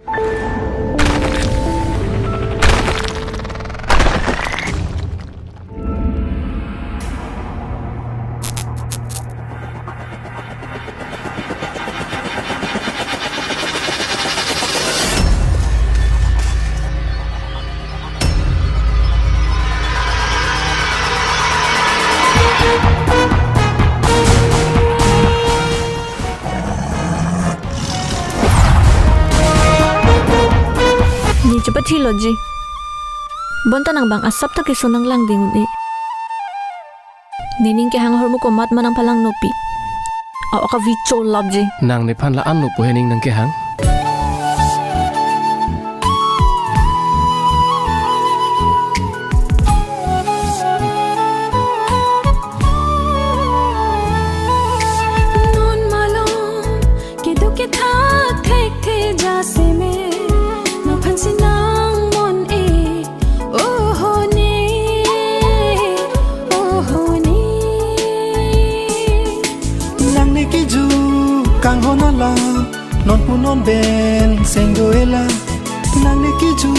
Ni cepat hilo Ji. Bonta nang bang asap tak kisunang lang dingun eh. Nining ke hanghor mo ko mat manang palang nopi. Aw ka vicho love Ji. Nang ni phan la an no po hening nang ke hang. Non malom ke do ke tha thek the jase me. No phansi nang mon e. Oh ho ne. Oh ho ne. Nang ni ki ju kang ho na la non pu non ben sengo ela nang ni ki ju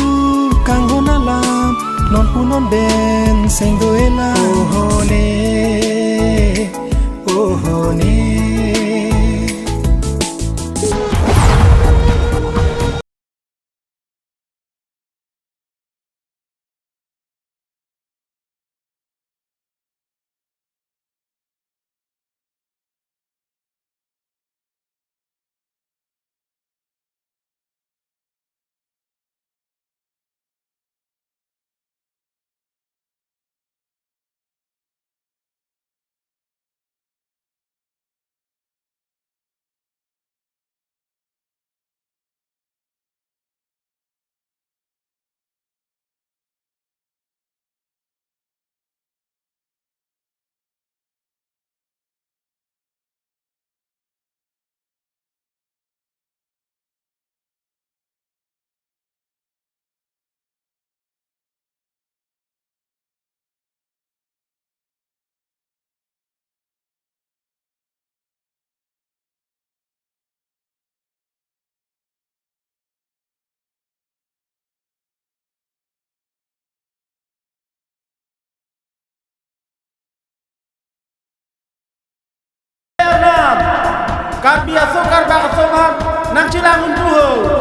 kang ho na la non pu non ben sengo ela oh ho ne oh ho ne Kami asokar bak asokan nang cilangun tuho.